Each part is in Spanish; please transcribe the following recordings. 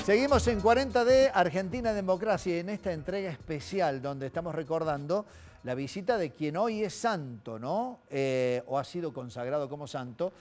Seguimos en 40D, Argentina Democracia, en esta entrega especial donde estamos recordando la visita de quien hoy es santo, ¿no? O ha sido consagrado como santo,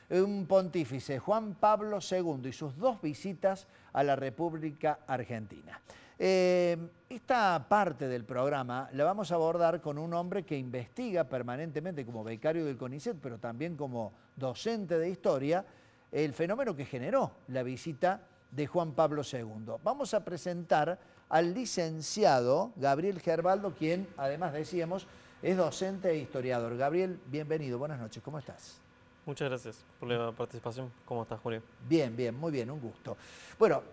un pontífice, Juan Pablo II, y sus dos visitas a la República Argentina. Esta parte del programa la vamos a abordar con un hombre que investiga permanentemente como becario del CONICET, pero también como docente de historia, el fenómeno que generó la visita de Juan Pablo II. Vamos a presentar al licenciado Gabriel Gerbaldo, quien además decíamos es docente e historiador. Gabriel, bienvenido, buenas noches, ¿cómo estás? Muchas gracias por la participación. ¿Cómo estás, Julio? Bien, bien, muy bien, un gusto. Bueno,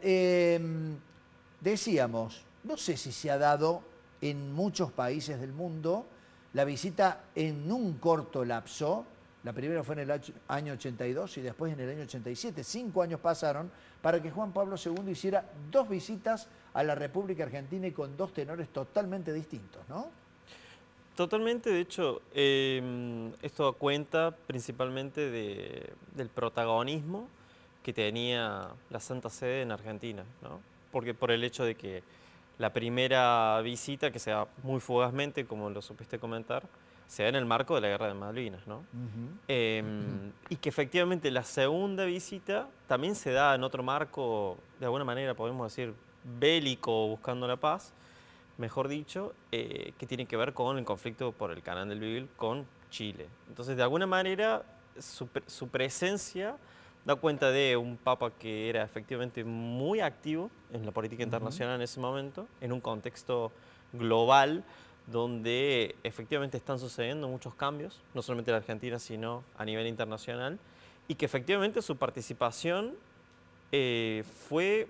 decíamos, no sé si se ha dado en muchos países del mundo la visita en un corto lapso. La primera fue en el año 82 y después en el año 87. 5 años pasaron para que Juan Pablo II hiciera dos visitas a la República Argentina y con dos tenores totalmente distintos, ¿no? Totalmente, de hecho, esto da cuenta principalmente del protagonismo que tenía la Santa Sede en Argentina, ¿no? Porque por el hecho de que la primera visita, que se da muy fugazmente, como lo supiste comentar, se da en el marco de la Guerra de Malvinas, ¿no? Y que efectivamente la segunda visita también se da en otro marco, de alguna manera podemos decir, bélico, buscando la paz, mejor dicho, que tiene que ver con el conflicto por el Canal del Beagle con Chile. Entonces, de alguna manera, su presencia da cuenta de un papa que era efectivamente muy activo en la política internacional en ese momento, en un contexto global, donde efectivamente están sucediendo muchos cambios, no solamente en Argentina, sino a nivel internacional, y que efectivamente su participación fue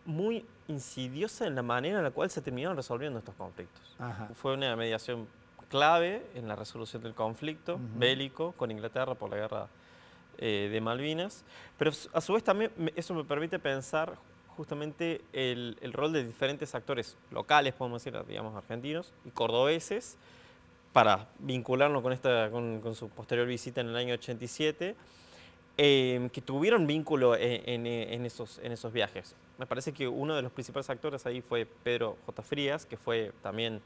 muy insidiosa en la manera en la cual se terminaron resolviendo estos conflictos. Fue una mediación clave en la resolución del conflicto bélico con Inglaterra por la guerra de Malvinas, pero a su vez también eso me permite pensar justamente el rol de diferentes actores locales, podemos decir, digamos, argentinos y cordobeses, para vincularlo con su posterior visita en el año 87, que tuvieron vínculo en esos viajes. Me parece que uno de los principales actores ahí fue Pedro J. Frías, que fue también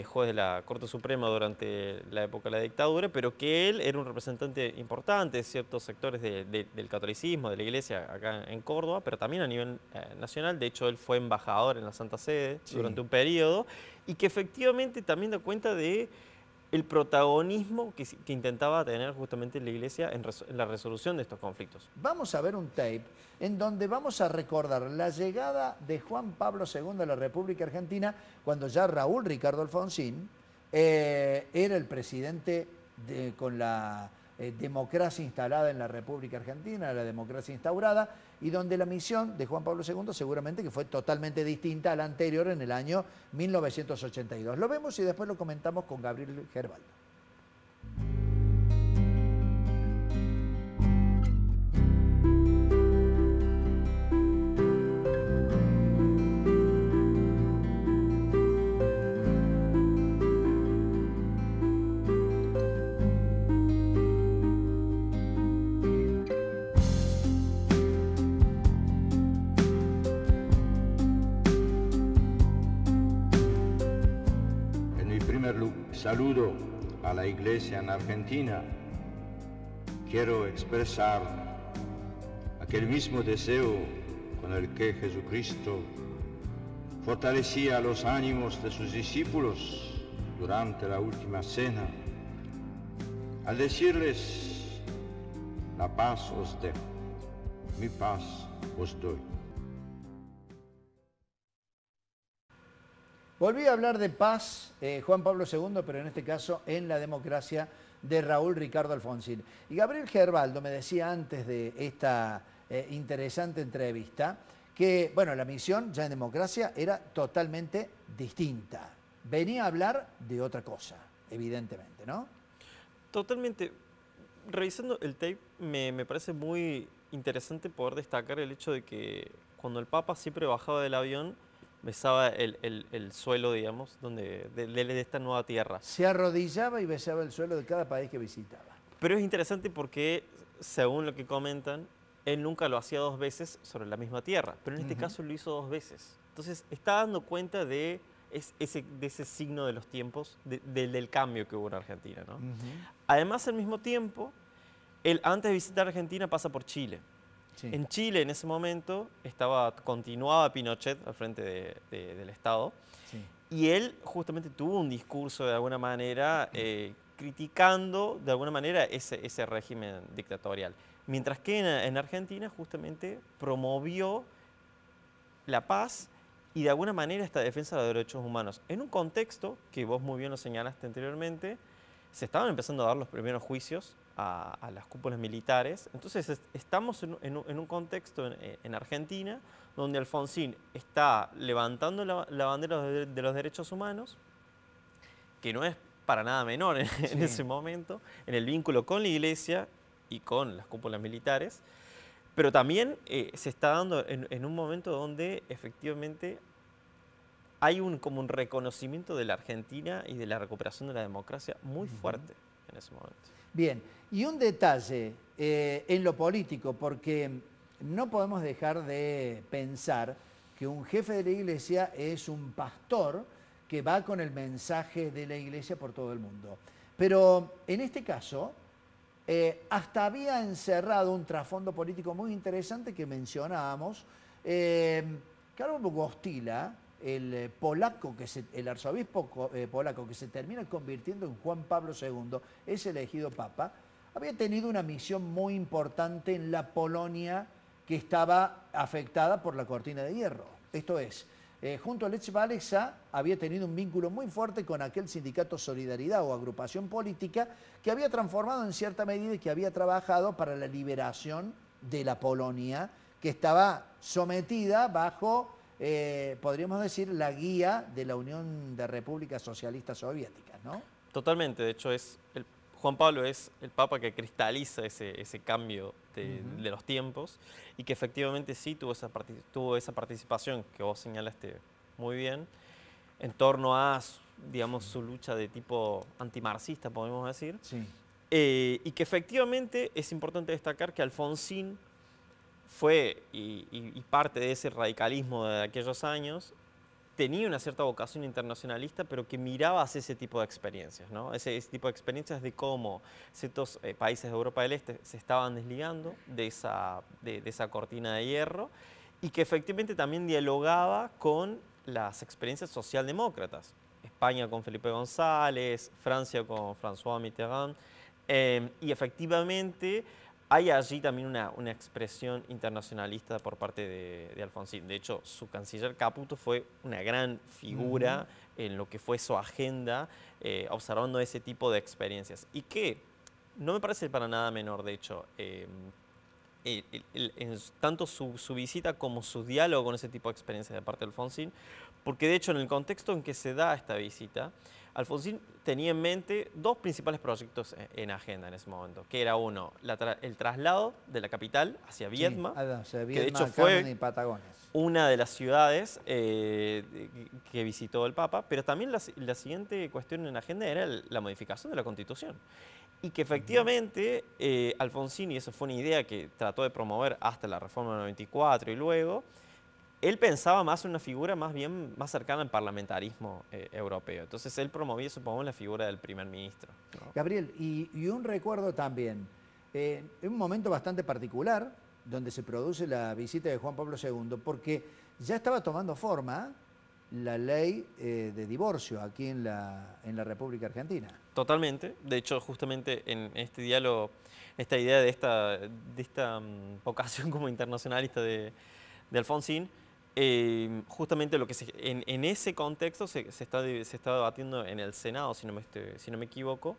juez de la Corte Suprema durante la época de la dictadura, pero que él era un representante importante de ciertos sectores del catolicismo, de la iglesia acá en Córdoba, pero también a nivel nacional. De hecho, él fue embajador en la Santa Sede durante un periodo, y que efectivamente también da cuenta de el protagonismo que intentaba tener justamente la iglesia en la resolución de estos conflictos. Vamos a ver un tape en donde vamos a recordar la llegada de Juan Pablo II a la República Argentina cuando ya Raúl Ricardo Alfonsín era el presidente con la democracia instalada en la República Argentina, la democracia instaurada, y donde la misión de Juan Pablo II seguramente que fue totalmente distinta a la anterior en el año 1982. Lo vemos y después lo comentamos con Gabriel Gerbaldo. Saludo a la Iglesia en Argentina. Quiero expresar aquel mismo deseo con el que Jesucristo fortalecía los ánimos de sus discípulos durante la última cena, al decirles: la paz os dejo, mi paz os doy. Volví a hablar de paz, Juan Pablo II, pero en este caso en la democracia de Raúl Ricardo Alfonsín. Y Gabriel Gerbaldo me decía antes de esta interesante entrevista que, bueno, la misión ya en democracia era totalmente distinta. Venía a hablar de otra cosa, evidentemente, ¿no? Totalmente. Revisando el tape, me parece muy interesante poder destacar el hecho de que cuando el Papa siempre bajaba del avión, besaba el suelo, digamos, de esta nueva tierra. Se arrodillaba y besaba el suelo de cada país que visitaba. Pero es interesante porque, según lo que comentan, él nunca lo hacía 2 veces sobre la misma tierra, pero en este caso lo hizo 2 veces. Entonces está dando cuenta de ese signo de los tiempos, del cambio que hubo en Argentina, ¿no? Además, al mismo tiempo, él antes de visitar Argentina pasa por Chile. Sí. En Chile, en ese momento, continuaba Pinochet al frente del Estado. Sí. Y él justamente tuvo un discurso, de alguna manera, criticando, de alguna manera, ese régimen dictatorial. Mientras que en Argentina, justamente, promovió la paz y, de alguna manera, esta defensa de los derechos humanos. En un contexto, que vos muy bien lo señalaste anteriormente, se estaban empezando a dar los primeros juicios a las cúpulas militares. Entonces estamos en un contexto en Argentina donde Alfonsín está levantando la bandera de los derechos humanos, que no es para nada menor en ese momento, en el vínculo con la Iglesia y con las cúpulas militares, pero también se está dando en un momento donde efectivamente hay como un reconocimiento de la Argentina y de la recuperación de la democracia muy fuerte en ese momento. Bien, y un detalle en lo político, porque no podemos dejar de pensar que un jefe de la iglesia es un pastor que va con el mensaje de la iglesia por todo el mundo. Pero en este caso, hasta había encerrado un trasfondo político muy interesante que mencionábamos. Carlo Wojtyła, el arzobispo polaco que se termina convirtiendo en Juan Pablo II, es elegido papa, había tenido una misión muy importante en la Polonia que estaba afectada por la cortina de hierro. Esto es, junto a Lech Walesa había tenido un vínculo muy fuerte con aquel sindicato Solidaridad o agrupación política que había transformado en cierta medida y que había trabajado para la liberación de la Polonia, que estaba sometida bajo, podríamos decir, la guía de la Unión de Repúblicas Socialistas Soviéticas, ¿no? Totalmente, de hecho Juan Pablo es el papa que cristaliza ese cambio de los tiempos y que efectivamente sí tuvo esa participación que vos señalaste muy bien en torno a, digamos, su lucha de tipo antimarxista, podemos decir. Sí. Y que efectivamente es importante destacar que Alfonsín fue, y parte de ese radicalismo de aquellos años, tenía una cierta vocación internacionalista, pero que miraba hacia ese tipo de experiencias, ¿no? Ese tipo de experiencias de cómo ciertos países de Europa del Este se estaban desligando de esa cortina de hierro y que efectivamente también dialogaba con las experiencias socialdemócratas. España con Felipe González, Francia con François Mitterrand, y efectivamente hay allí también una expresión internacionalista por parte de Alfonsín. De hecho, su canciller Caputo fue una gran figura en lo que fue su agenda, observando ese tipo de experiencias. Y que no me parece para nada menor, de hecho, tanto su visita como su diálogo con ese tipo de experiencias de parte de Alfonsín, porque de hecho en el contexto en que se da esta visita, Alfonsín tenía en mente 2 principales proyectos en agenda en ese momento, que era uno, el traslado de la capital hacia Viedma, sí, que de hecho fue y Patagones. Una de las ciudades que visitó el Papa, pero también la siguiente cuestión en agenda era la modificación de la Constitución. Y que efectivamente Alfonsín, y eso fue una idea que trató de promover hasta la reforma del 94 y luego, él pensaba más en una figura más cercana al parlamentarismo europeo. Entonces él promovía, supongo, la figura del primer ministro, ¿no? Gabriel, y un recuerdo también, en un momento bastante particular, donde se produce la visita de Juan Pablo II, porque ya estaba tomando forma la ley de divorcio aquí en la República Argentina. Totalmente. De hecho, justamente en este diálogo, esta idea de esta vocación como internacionalista de Alfonsín, justamente lo que en ese contexto se está debatiendo en el Senado, si no me equivoco,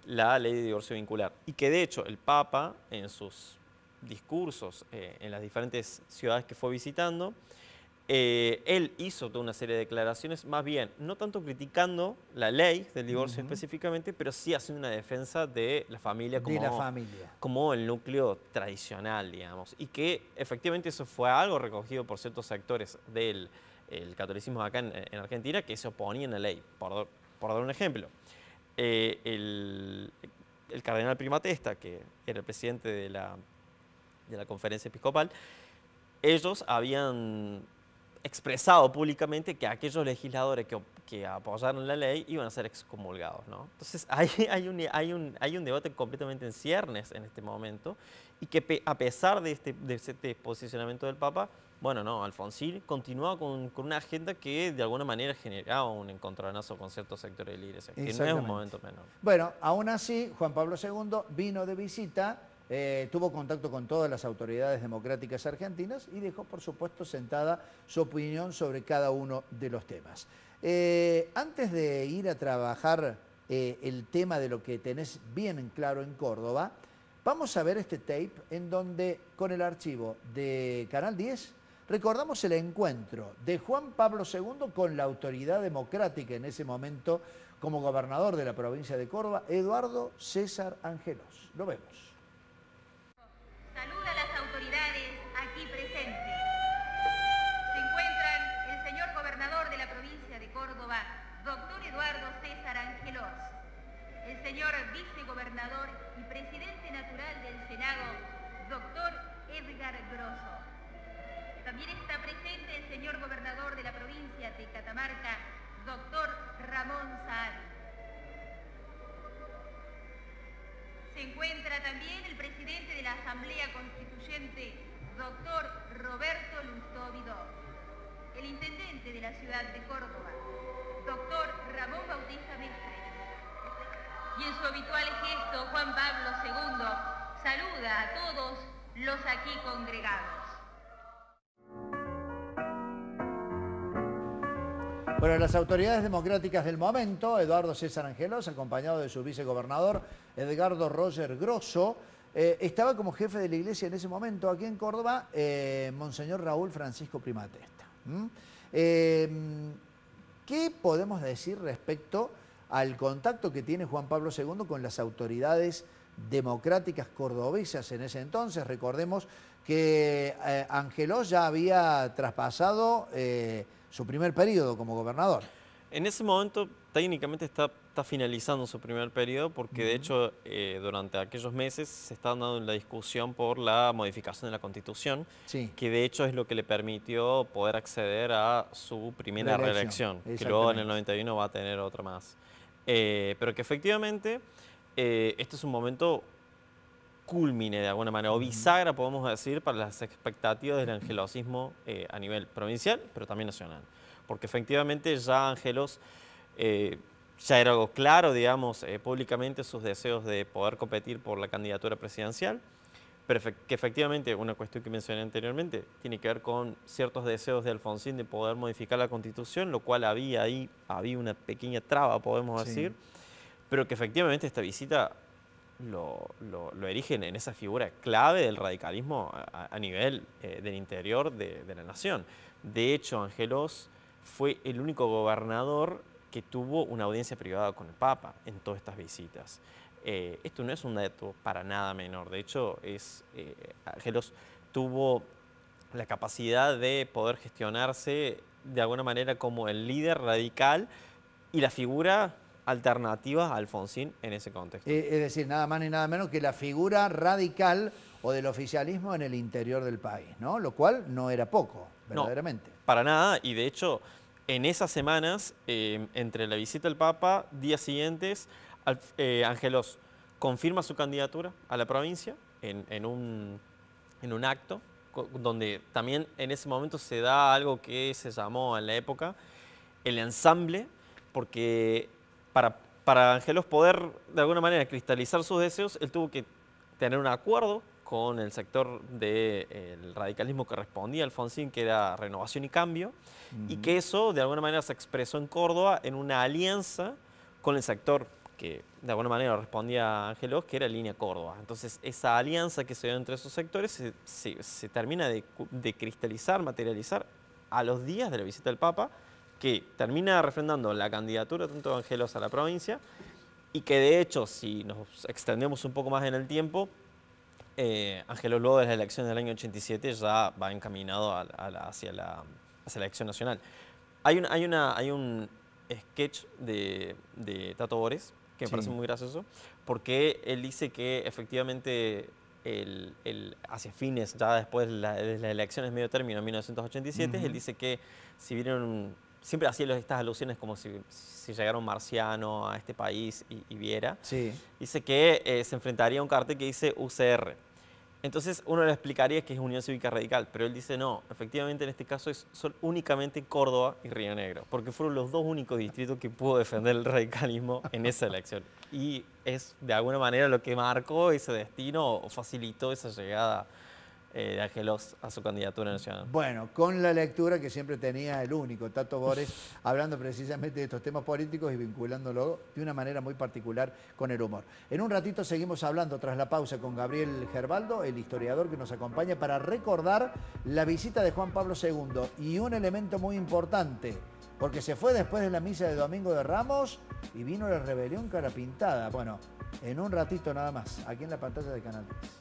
la ley de divorcio vincular. Y que de hecho el Papa, en sus discursos en las diferentes ciudades que fue visitando, él hizo toda una serie de declaraciones, más bien, no tanto criticando la ley del divorcio específicamente, pero sí haciendo una defensa de la familia como el núcleo tradicional, digamos. Y que efectivamente eso fue algo recogido por ciertos sectores del catolicismo acá en Argentina que se oponían a la ley. Por dar un ejemplo, el cardenal Primatesta, que era el presidente de la conferencia episcopal, ellos habían expresado públicamente que aquellos legisladores que apoyaron la ley iban a ser excomulgados, ¿no? Entonces hay un debate completamente en ciernes en este momento y que a pesar de este posicionamiento del Papa, bueno, no, Alfonsín continuaba con una agenda que de alguna manera generaba un encontronazo con ciertos sectores de la Iglesia, que no es un momento menor. Bueno, aún así, Juan Pablo II vino de visita, tuvo contacto con todas las autoridades democráticas argentinas y dejó, por supuesto, sentada su opinión sobre cada uno de los temas. Antes de ir a trabajar el tema de lo que tenés bien en claro en Córdoba, vamos a ver este tape en donde, con el archivo de Canal 10, recordamos el encuentro de Juan Pablo II con la autoridad democrática en ese momento como gobernador de la provincia de Córdoba, Eduardo César Angelos. Lo vemos. Saluda a las autoridades aquí presentes. Se encuentran el señor gobernador de la provincia de Córdoba, doctor Eduardo César Angelos, el señor vicegobernador y presidente natural del Senado, doctor Edgar Grosso. También está presente el señor gobernador de la provincia de Catamarca, doctor Ramón Saad. Se encuentra también el presidente de la Asamblea Constituyente, doctor Roberto Lustó Vidó, el intendente de la ciudad de Córdoba, doctor Ramón Bautista Mestre. Y en su habitual gesto, Juan Pablo II saluda a todos los aquí congregados. Bueno, las autoridades democráticas del momento, Eduardo César Angelos, acompañado de su vicegobernador Edgardo Roger Grosso, estaba como jefe de la iglesia en ese momento aquí en Córdoba, Monseñor Raúl Francisco Primatesta. ¿Qué podemos decir respecto al contacto que tiene Juan Pablo II con las autoridades democráticas cordobesas en ese entonces? Recordemos que Angelos ya había traspasado su primer periodo como gobernador. En ese momento técnicamente está finalizando su primer periodo porque de hecho durante aquellos meses se está dando la discusión por la modificación de la Constitución, que de hecho es lo que le permitió poder acceder a su primera reelección, que luego en el 91 va a tener otra más. Pero que efectivamente este es un momento cúlmine de alguna manera, o bisagra podemos decir, para las expectativas del angelosismo a nivel provincial, pero también nacional. Porque efectivamente ya Angelos ya era algo claro, digamos, públicamente sus deseos de poder competir por la candidatura presidencial, pero que efectivamente, una cuestión que mencioné anteriormente, tiene que ver con ciertos deseos de Alfonsín de poder modificar la Constitución, lo cual había una pequeña traba, podemos decir, pero que efectivamente esta visita lo erigen en esa figura clave del radicalismo a nivel del interior de la nación. De hecho, Angelos fue el único gobernador que tuvo una audiencia privada con el Papa en todas estas visitas. Esto no es un dato para nada menor. De hecho, Angelos tuvo la capacidad de poder gestionarse de alguna manera como el líder radical y la figura alternativa a Alfonsín en ese contexto. Es decir, nada más ni nada menos que la figura radical o del oficialismo en el interior del país, ¿no? Lo cual no era poco, verdaderamente. No, para nada, y de hecho, en esas semanas, entre la visita del Papa, días siguientes, Angelos confirma su candidatura a la provincia en un acto, donde también en ese momento se da algo que se llamó en la época el ensamble, porque para Angelos poder de alguna manera cristalizar sus deseos, él tuvo que tener un acuerdo con el sector del radicalismo que respondía a Alfonsín, que era Renovación y Cambio, y que eso de alguna manera se expresó en Córdoba en una alianza con el sector que de alguna manera respondía a Angelos, que era Línea Córdoba. Entonces esa alianza que se dio entre esos sectores se termina de cristalizar, materializar a los días de la visita del Papa, que termina refrendando la candidatura tanto de Angelos a la provincia y que de hecho, si nos extendemos un poco más en el tiempo, Angelos luego de las elecciones del año 87 ya va encaminado hacia la elección nacional. Hay un sketch de Tato Bores que me parece muy gracioso, porque él dice que efectivamente hacia fines, ya después de las elecciones medio término en 1987, él dice que si vieron, siempre hacía estas alusiones como si llegara un marciano a este país y viera, dice que se enfrentaría a un cartel que dice UCR. Entonces uno le explicaría que es Unión Cívica Radical, pero él dice no, efectivamente en este caso son únicamente Córdoba y Río Negro, porque fueron los dos únicos distritos que pudo defender el radicalismo en esa elección. Y es de alguna manera lo que marcó ese destino o facilitó esa llegada de Angelos a su candidatura nacional. Bueno, con la lectura que siempre tenía el único, Tato Bores, hablando precisamente de estos temas políticos y vinculándolo de una manera muy particular con el humor. En un ratito seguimos hablando tras la pausa con Gabriel Gerbaldo, el historiador que nos acompaña para recordar la visita de Juan Pablo II y un elemento muy importante, porque se fue después de la misa de Domingo de Ramos y vino la rebelión cara pintada. Bueno, en un ratito nada más, aquí en la pantalla de Canal 3.